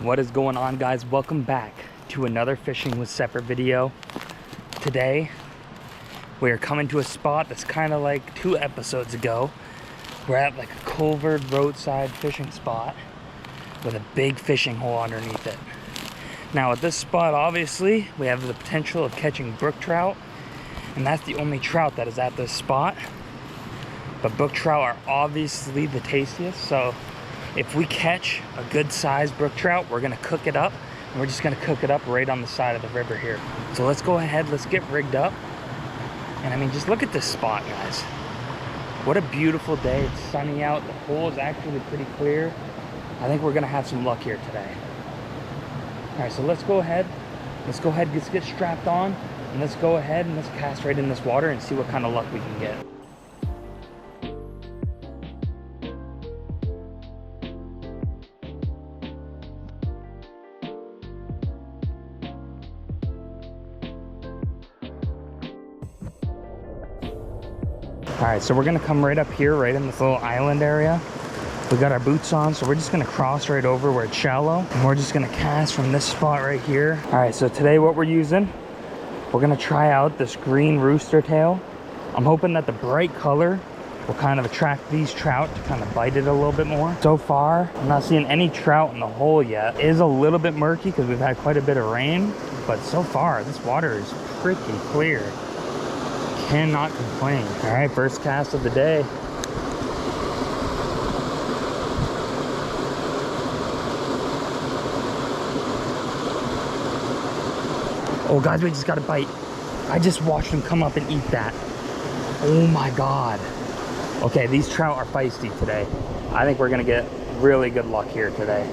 What is going on, guys? Welcome back to another Fishing with Separate video. Today we are coming to a spot that's kind of like 2 episodes ago. We're at like a culvert roadside fishing spot with a big fishing hole underneath it. Now at this spot, obviously we have the potential of catching brook trout, and that's the only trout that is at this spot. But brook trout are obviously the tastiest, so if we catch a good sized brook trout, we're gonna cook it up, and we're just gonna cook it up right on the side of the river here. So let's go ahead, let's get rigged up. And I mean, just look at this spot, guys. What a beautiful day. It's sunny out. The hole is actually pretty clear. I think we're gonna have some luck here today. All right, so let's go ahead, let's get strapped on, and let's go ahead and let's cast right in this water and see what kind of luck we can get. All right, so we're gonna come right up here, right in this little island area. We got our boots on, so we're just gonna cross right over where it's shallow, and we're just gonna cast from this spot right here. All right, so today what we're using, we're gonna try out this green rooster tail. I'm hoping that the bright color will kind of attract these trout to kind of bite it a little bit more. So far, I'm not seeing any trout in the hole yet. It is a little bit murky because we've had quite a bit of rain, but so far, this water is pretty clear. Cannot complain. All right, first cast of the day. Oh guys, we just got a bite. I just watched him come up and eat that. Oh my God. Okay, these trout are feisty today. I think we're gonna get really good luck here today.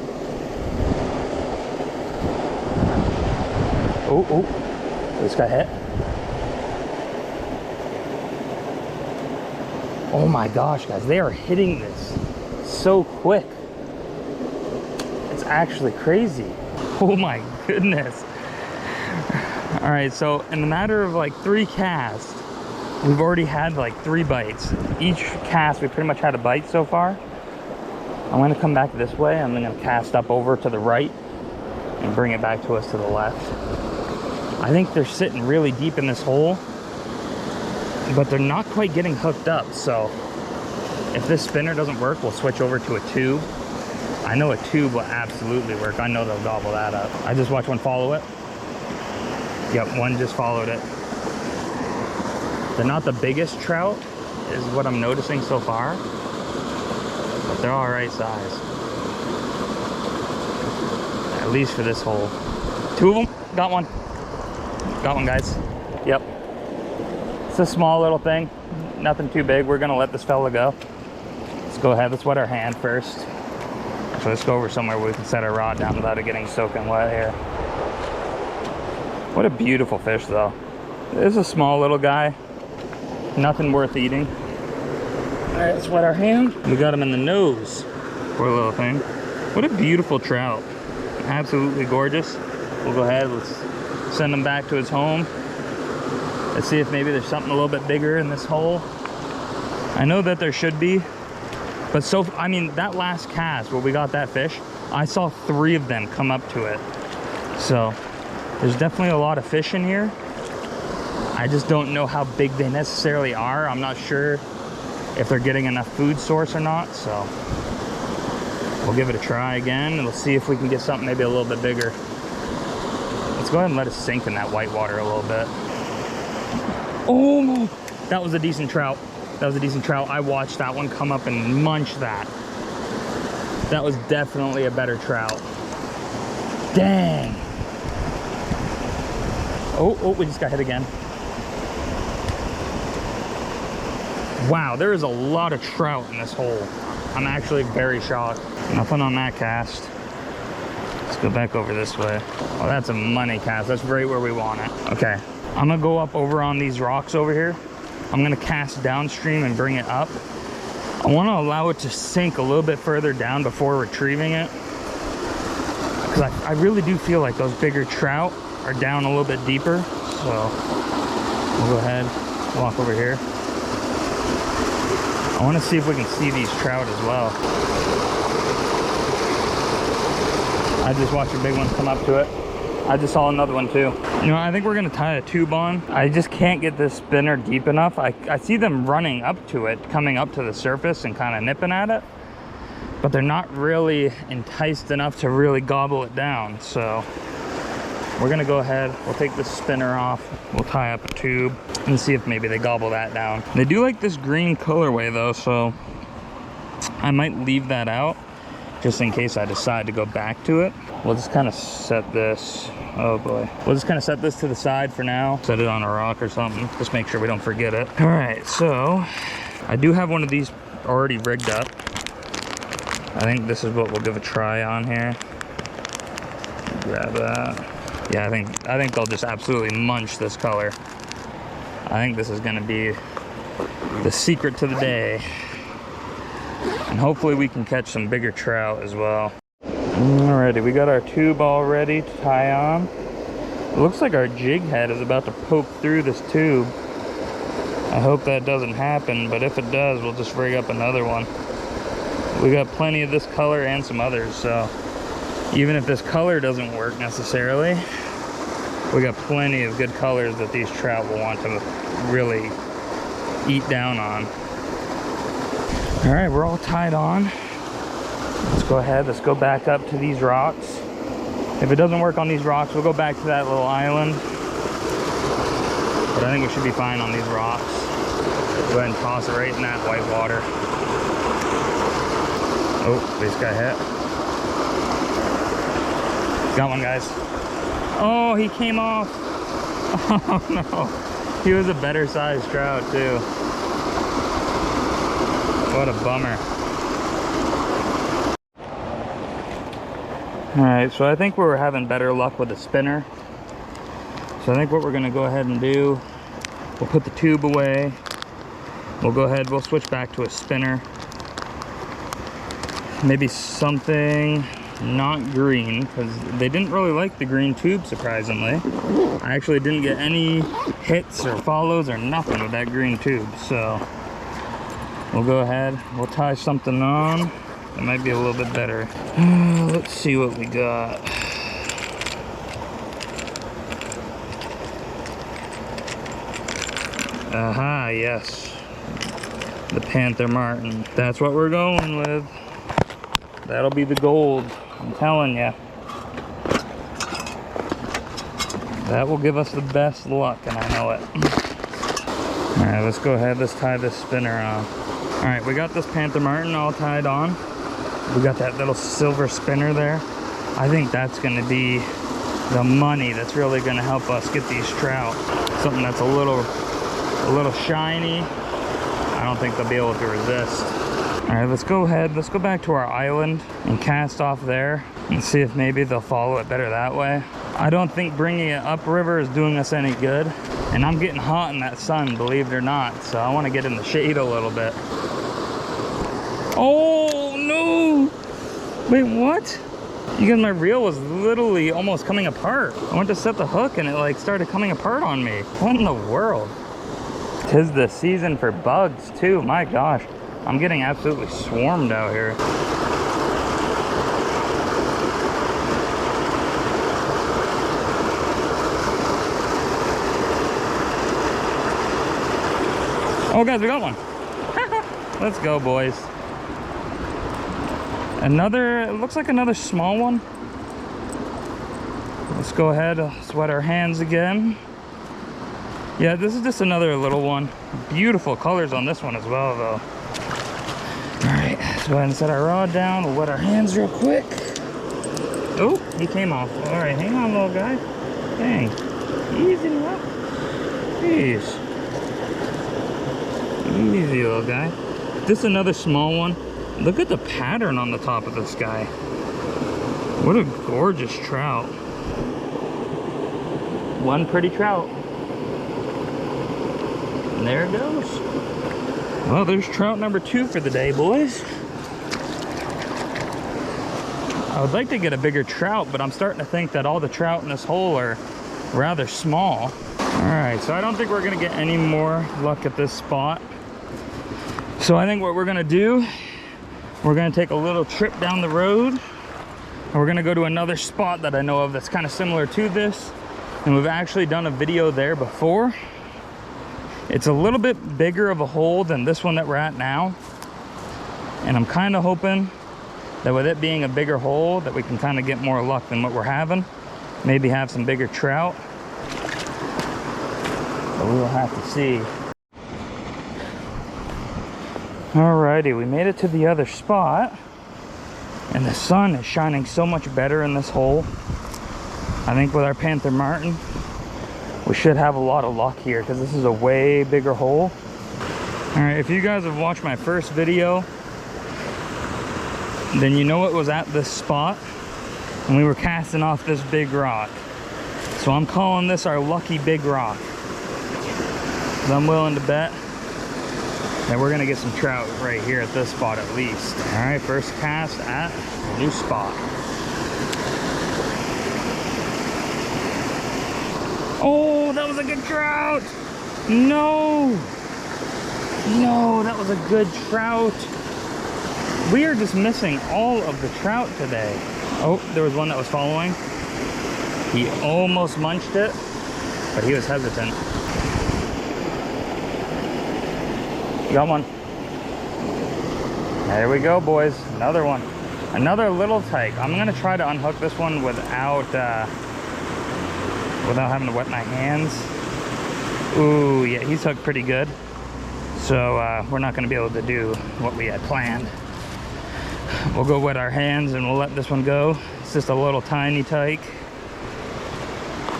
Oh, this got hit. Oh my gosh, guys, they are hitting this so quick. It's actually crazy. Oh my goodness. All right, so in a matter of like 3 casts, we've already had like 3 bites. Each cast, we pretty much had a bite so far. I'm gonna come back this way. I'm gonna cast up over to the right and bring it back to us to the left. I think they're sitting really deep in this hole, but they're not quite getting hooked up. So if this spinner doesn't work, we'll switch over to a tube. I know a tube will absolutely work. I know they'll gobble that up. I just watched one follow it. Yep, one just followed it. They're not the biggest trout, is what I'm noticing so far, but they're all right size. At least for this hole. 2 of them, got one. Got one, guys. Yep. It's a small little thing, nothing too big. We're gonna let this fella go. Let's go ahead, let's wet our hand first. So let's go over somewhere where we can set our rod down without it getting soaking wet here. What a beautiful fish though. This is a small little guy, nothing worth eating. All right, let's wet our hand. We got him in the nose, poor little thing. What a beautiful trout, absolutely gorgeous. We'll go ahead, let's send him back to his home. Let's see if maybe there's something a little bit bigger in this hole. I know that there should be, but I mean, that last cast where we got that fish, I saw 3 of them come up to it. So there's definitely a lot of fish in here. I just don't know how big they necessarily are. I'm not sure if they're getting enough food source or not. So we'll give it a try again, and we'll see if we can get something maybe a little bit bigger. Let's go ahead and let it sink in that white water a little bit. Oh, that was a decent trout. That was a decent trout. I watched that one come up and munch that. That was definitely a better trout. Dang. Oh, we just got hit again. Wow, there is a lot of trout in this hole. I'm actually very shocked. Nothing on that cast. Let's go back over this way. Oh, that's a money cast. That's right where we want it. Okay, I'm gonna go up over on these rocks over here. I'm gonna cast downstream and bring it up. I wanna allow it to sink a little bit further down before retrieving it, because I really do feel like those bigger trout are down a little bit deeper. So we'll go ahead, walk over here. I want to see if we can see these trout as well. I just watched a big one come up to it. I just saw another one too. You know, I think we're gonna tie a tube on. I just can't get this spinner deep enough. I see them running up to it, coming up to the surface and kind of nipping at it, but they're not really enticed enough to really gobble it down. So we're gonna go ahead, we'll take this spinner off, we'll tie up a tube and see if maybe they gobble that down. They do like this green colorway though, so I might leave that out just in case I decide to go back to it. We'll just kind of set this, oh boy. We'll just kind of set this to the side for now. Set it on a rock or something, just make sure we don't forget it. All right, so I do have one of these already rigged up. I think this is what we'll give a try on here. Grab that. Yeah, I think they'll just absolutely munch this color. I think this is gonna be the secret to the day. And hopefully we can catch some bigger trout as well. Alrighty, we got our tube all ready to tie on. It looks like our jig head is about to poke through this tube. I hope that doesn't happen, but if it does, we'll just rig up another one. We got plenty of this color and some others, so even if this color doesn't work necessarily, we got plenty of good colors that these trout will want to really eat down on. All right, we're all tied on. Let's go ahead, let's go back up to these rocks. If it doesn't work on these rocks, we'll go back to that little island. But I think we should be fine on these rocks. Go ahead and toss it right in that white water. Oh, we just got hit. Got one, guys. Oh, he came off. Oh no, he was a better sized trout too. What a bummer. All right, so I think we're having better luck with the spinner. So I think what we're gonna go ahead and do, we'll put the tube away. We'll go ahead, we'll switch back to a spinner. Maybe something not green, because they didn't really like the green tube, surprisingly. I actually didn't get any hits or follows or nothing with that green tube, so we'll go ahead, we'll tie something on. That might be a little bit better. Let's see what we got. Aha, yes. The Panther Martin. That's what we're going with. That'll be the gold, I'm telling you. That will give us the best luck, and I know it. All right, let's go ahead, let's tie this spinner on. All right, we got this Panther Martin all tied on. We got that little silver spinner there. I think that's gonna be the money that's really gonna help us get these trout. Something that's a little shiny. I don't think they'll be able to resist. All right, let's go ahead, let's go back to our island and cast off there and see if maybe they'll follow it better that way. I don't think bringing it upriver is doing us any good. And I'm getting hot in that sun, believe it or not. So I wanna get in the shade a little bit. Oh no! Wait, what? You guys, my reel was literally almost coming apart. I went to set the hook and it like started coming apart on me. What in the world? 'Tis the season for bugs too, my gosh. I'm getting absolutely swarmed out here. Oh guys, we got one. Let's go, boys. Another, it looks like another small one. Let's go ahead, let's wet our hands again. Yeah, this is just another little one. Beautiful colors on this one as well though. All right, let's go ahead and set our rod down. We'll wet our hands real quick. Oh, he came off. All right, hang on, little guy. Dang, easy now. Jeez. Easy, little guy. This is another small one. Look at the pattern on the top of this guy. What a gorgeous trout. One pretty trout. And there it goes. Well, there's trout number 2 for the day, boys. I would like to get a bigger trout, but I'm starting to think that all the trout in this hole are rather small. All right, so I don't think we're gonna get any more luck at this spot. So I think what we're gonna do, we're gonna take a little trip down the road And we're gonna go to another spot that I know of that's kind of similar to this. And we've actually done a video there before. It's a little bit bigger of a hole than this one that we're at now. And I'm kind of hoping that with it being a bigger hole that we can kind of get more luck than what we're having. Maybe have some bigger trout. But we will have to see. Alrighty, we made it to the other spot. And the sun is shining so much better in this hole. I think with our Panther Martin, we should have a lot of luck here because this is a way bigger hole. Alright, if you guys have watched my first video, then you know it was at this spot and we were casting off this big rock. So I'm calling this our lucky big rock. So I'm willing to bet that we're gonna get some trout right here at this spot at least. All right, first cast at a new spot. Oh, that was a good trout. No, that was a good trout. We are just missing all of the trout today. Oh, there was one that was following. He almost munched it, but he was hesitant. Got one. There we go, boys. Another one. Another little tyke. I'm gonna try to unhook this one without having to wet my hands. Ooh, yeah, he's hooked pretty good. So we're not gonna be able to do what we had planned. We'll go wet our hands and we'll let this one go. It's just a little tiny tyke.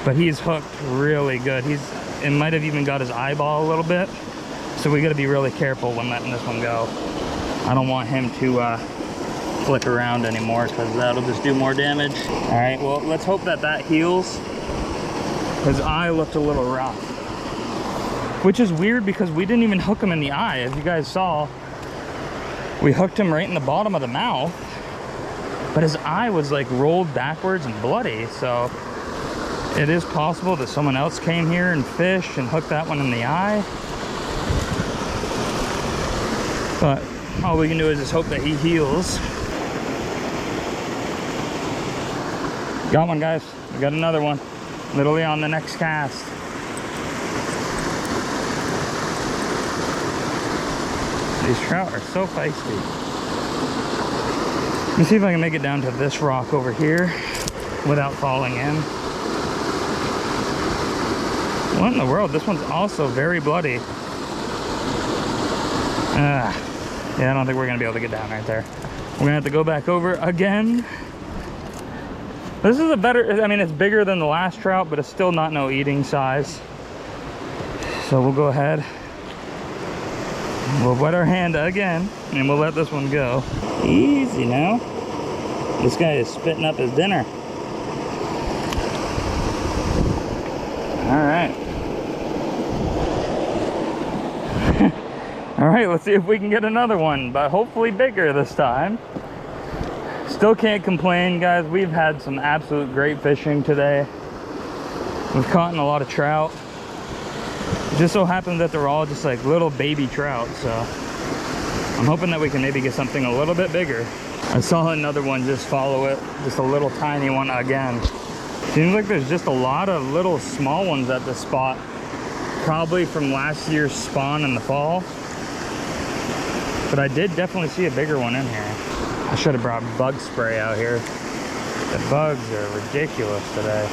But he's hooked really good. It might have even got his eyeball a little bit. So we gotta be really careful when letting this one go. I don't want him to flick around anymore because that'll just do more damage. All right, well, let's hope that that heals. His eye looked a little rough. Which is weird because we didn't even hook him in the eye. As you guys saw, we hooked him right in the bottom of the mouth. But his eye was like rolled backwards and bloody. So it is possible that someone else came here and fished and hooked that one in the eye. But all we can do is just hope that he heals. Got one, guys. We got another one. Literally on the next cast. These trout are so feisty. Let me see if I can make it down to this rock over here without falling in. What in the world? This one's also very bloody. Yeah, I don't think we're gonna be able to get down right there. We're gonna have to go back over again. This is a better, I mean, it's bigger than the last trout, but it's still not no eating size. So we'll go ahead. We'll wet our hand again, and we'll let this one go. Easy now. This guy is spitting up his dinner. All right. All right, let's see if we can get another one, but hopefully bigger this time. Still can't complain, guys. We've had some absolute great fishing today. We've caught a lot of trout. It just so happens that they're all just like little baby trout, so I'm hoping that we can maybe get something a little bit bigger. I saw another one just follow it, just a little tiny one again. Seems like there's just a lot of little small ones at this spot, probably from last year's spawn in the fall. But I did definitely see a bigger one in here. I should have brought bug spray out here. The bugs are ridiculous today.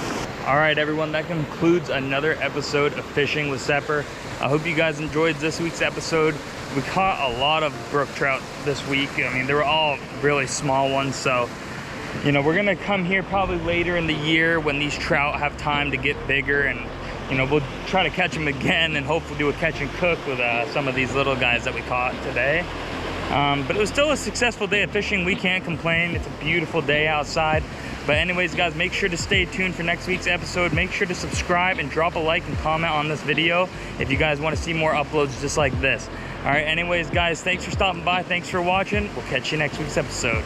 All right, everyone, that concludes another episode of Fishing with Sepper. I hope you guys enjoyed this week's episode. We caught a lot of brook trout this week. I mean, they were all really small ones. So, you know, we're gonna come here probably later in the year when these trout have time to get bigger, and you know, we'll try to catch them again and hopefully do a catch and cook with some of these little guys that we caught today. But it was still a successful day of fishing. We can't complain. It's a beautiful day outside. But anyways, guys, make sure to stay tuned for next week's episode. Make sure to subscribe and drop a like and comment on this video if you guys want to see more uploads just like this. All right, anyways, guys, thanks for stopping by. Thanks for watching. We'll catch you next week's episode.